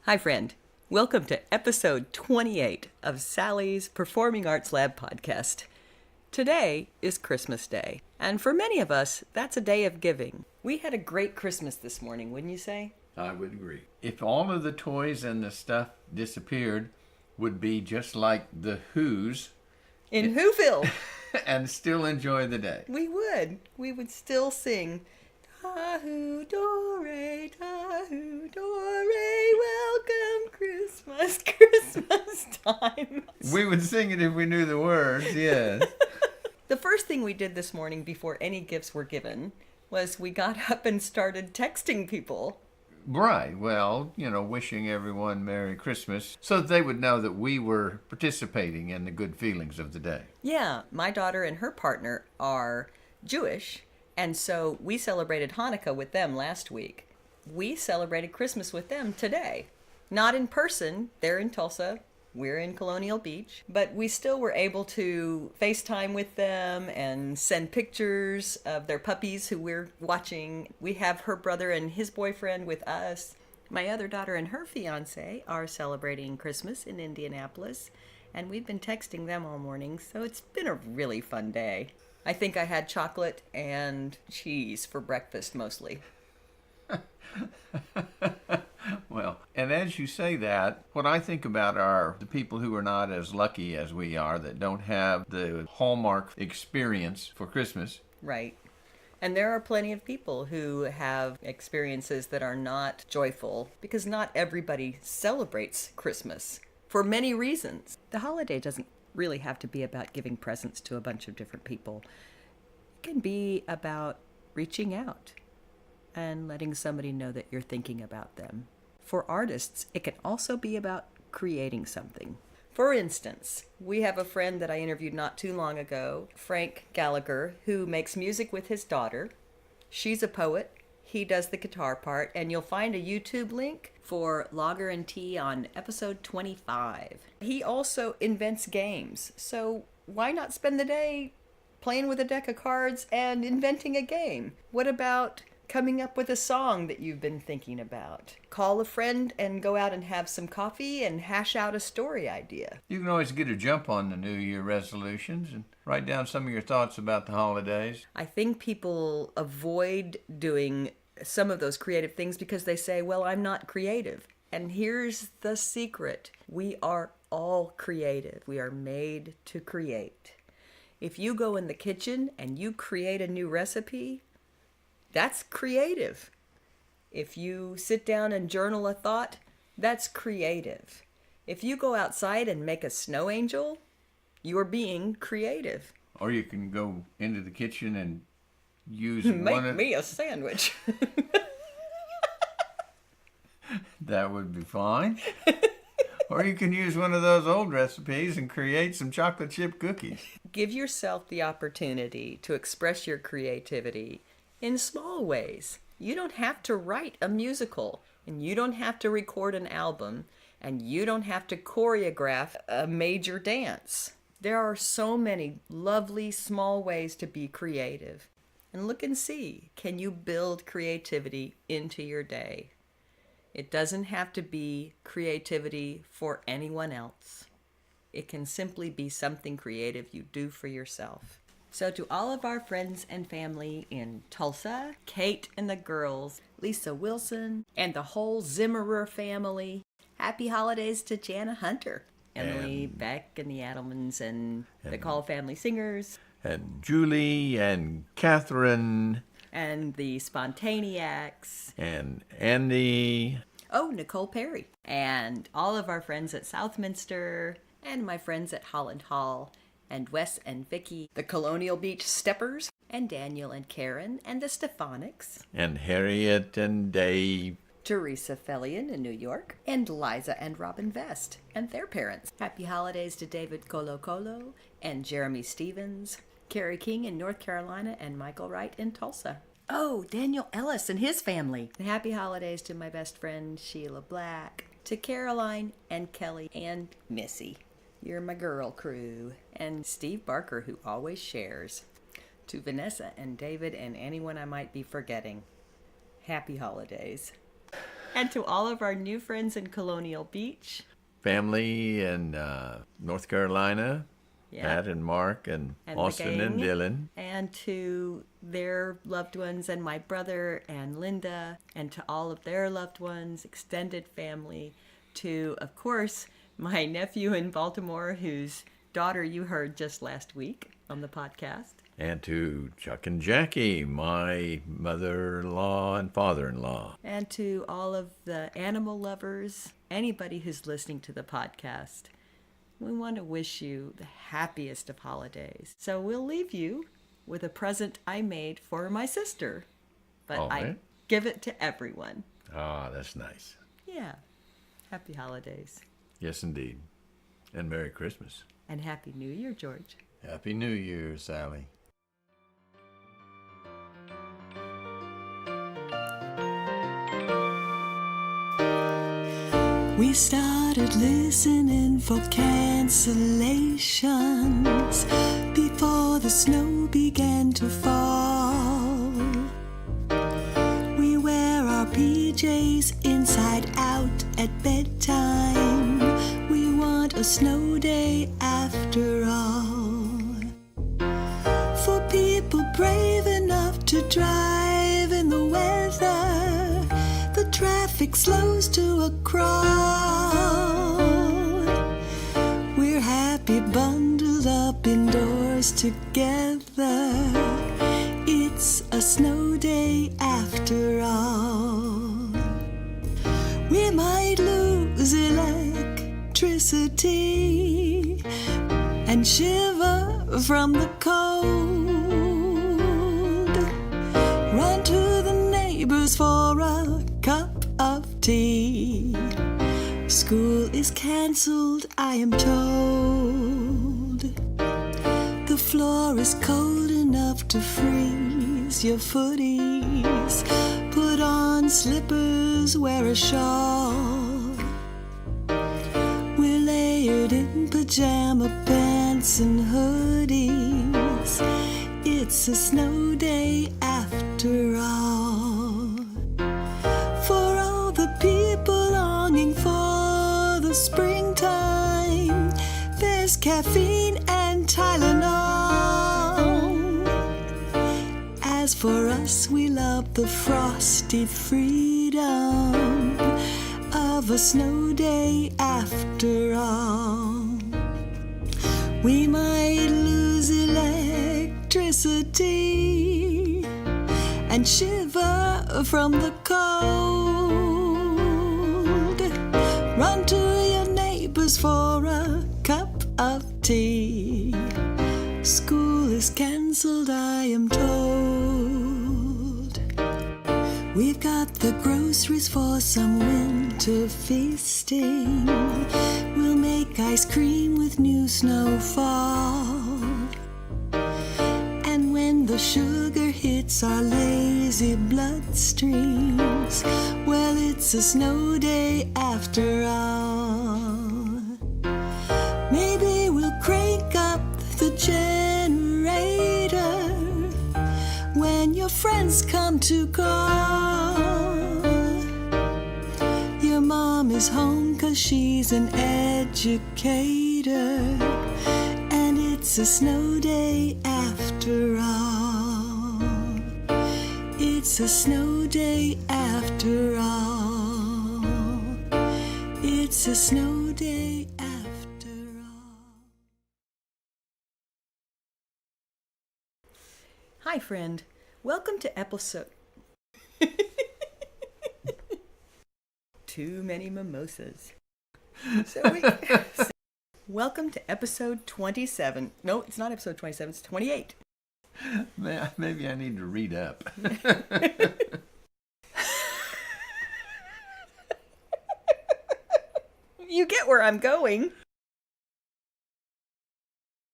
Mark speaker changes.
Speaker 1: Hi, friend. Welcome to episode 28 of Sally's Performing Arts Lab podcast. Today is Christmas Day, and for many of us, that's a day of giving. We had a great Christmas this morning, wouldn't you say?
Speaker 2: I would agree. If all of the toys and the stuff disappeared, would be just like the Who's
Speaker 1: In Whoville,
Speaker 2: and still enjoy the day.
Speaker 1: we would. We would still sing, "Tahu Dore, Tahu Dore, welcome Christmas, Christmas time."
Speaker 2: We would sing it if we knew the words, yes.
Speaker 1: The first thing we did this morning before any gifts were given was we got up and started texting people.
Speaker 2: Right, well, wishing everyone Merry Christmas so that they would know that we were participating in the good feelings of the day.
Speaker 1: Yeah, my daughter and her partner are Jewish, and so we celebrated Hanukkah with them last week. We celebrated Christmas with them today. Not in person, they're in Tulsa, we're in Colonial Beach, but we still were able to FaceTime with them and send pictures of their puppies who we're watching. We have her brother and his boyfriend with us. My other daughter and her fiance are celebrating Christmas in Indianapolis, and we've been texting them all morning, so it's been a really fun day. I think I had chocolate and cheese for breakfast mostly.
Speaker 2: Well, and as you say that, what I think about are the people who are not as lucky as we are, that don't have the Hallmark experience for Christmas.
Speaker 1: Right. And there are plenty of people who have experiences that are not joyful because not everybody celebrates Christmas for many reasons. The holiday doesn't really have to be about giving presents to a bunch of different people. It can be about reaching out and letting somebody know that you're thinking about them. For artists, it can also be about creating something. For instance, we have a friend that I interviewed not too long ago, Frank Gallagher, who makes music with his daughter. She's a poet. He does the guitar part, and you'll find a YouTube link for Lager and Tea on episode 25. He also invents games, so why not spend the day playing with a deck of cards and inventing a game? What about coming up with a song that you've been thinking about? Call a friend and go out and have some coffee and hash out a story idea.
Speaker 2: You can always get a jump on the New Year resolutions and write down some of your thoughts about the holidays.
Speaker 1: I think people avoid doing some of those creative things because they say, well, I'm not creative. And here's the secret. We are all creative. We are made to create. If you go in the kitchen and you create a new recipe, that's creative. If you sit down and journal a thought, that's creative. If you go outside and make a snow angel, you're being creative.
Speaker 2: Or you can go into the kitchen and use
Speaker 1: Make me a sandwich.
Speaker 2: That would be fine. Or you can use one of those old recipes and create some chocolate chip cookies.
Speaker 1: Give yourself the opportunity to express your creativity in small ways. You don't have to write a musical, and you don't have to record an album, and you don't have to choreograph a major dance. There are so many lovely small ways to be creative. And look and see, can you build creativity into your day? It doesn't have to be creativity for anyone else. It can simply be something creative you do for yourself. So to all of our friends and family in Tulsa, Kate and the girls, Lisa Wilson, and the whole Zimmerer family, happy holidays to Jana Hunter, Emily Beck and the Adelmans and the Call Family Singers,
Speaker 2: and Julie and Catherine
Speaker 1: and the Spontaneacs,
Speaker 2: and Andy.
Speaker 1: Oh, Nicole Perry, and all of our friends at Southminster, and my friends at Holland Hall, and Wes and Vicky, the Colonial Beach Steppers, and Daniel and Karen, and the Stephanics,
Speaker 2: and Harriet and Dave,
Speaker 1: Teresa Fellion in New York, and Liza and Robin Vest, and their parents. Happy holidays to David Colo Colo, and Jeremy Stevens, Carrie King in North Carolina, and Michael Wright in Tulsa. Oh, Daniel Ellis and his family. And happy holidays to my best friend Sheila Black, to Caroline and Kelly and Missy. You're my girl crew. And Steve Barker, who always shares. To Vanessa and David and anyone I might be forgetting. Happy holidays. And to all of our new friends in Colonial Beach.
Speaker 2: Family in North Carolina.
Speaker 1: Yeah.
Speaker 2: Pat and Mark and Austin and Dylan.
Speaker 1: And to their loved ones and my brother and Linda and to all of their loved ones, extended family. To, of course, my nephew in Baltimore whose daughter you heard just last week on the podcast.
Speaker 2: And to Chuck and Jackie, my mother-in-law and father-in-law.
Speaker 1: And to all of the animal lovers, anybody who's listening to the podcast. We want to wish you the happiest of holidays. So we'll leave you with a present I made for my sister. But I give it to everyone.
Speaker 2: Ah, that's nice.
Speaker 1: Yeah. Happy holidays.
Speaker 2: Yes, indeed. And Merry Christmas.
Speaker 1: And Happy New Year, George.
Speaker 2: Happy New Year, Sally.
Speaker 3: We started listening for cancellations before the snow began to fall. We wear our PJs inside out at bedtime. We want a snow day after all. For people brave enough to drive in the weather, the traffic slows to a crawl. We're happy bundled up indoors together. It's a snow day after all. We might lose electricity and shiver from the cold. Run to the neighbors for a cup of tea. School is cancelled, I am told. The floor is cold enough to freeze your footies. Put on slippers, wear a shawl. We're layered in pajama pants and hoodies. It's a snow day after all. For all the people longing for the springtime, there's caffeine and Tylenol. As for us, we love the frosty freedom of a snow day after all. We might lose electricity and shiver from the cold. Run to your neighbors for a cup of tea. School is cancelled, I am told. We've got the groceries for some winter feasting. We'll make ice cream with new snowfall. And when the sugar hits our lazy bloodstreams, well, it's a snow day after all. Maybe we'll crank up the generator when your friends come to call. Your mom is home 'cause she's an educator, and it's a snow day after all. It's a snow day after all. It's a snow day after all.
Speaker 1: Hi, friend. Welcome to episode... Too many mimosas. Welcome to episode 27. No, it's not episode 27, it's 28.
Speaker 2: Maybe I need to read up.
Speaker 1: You get where I'm going.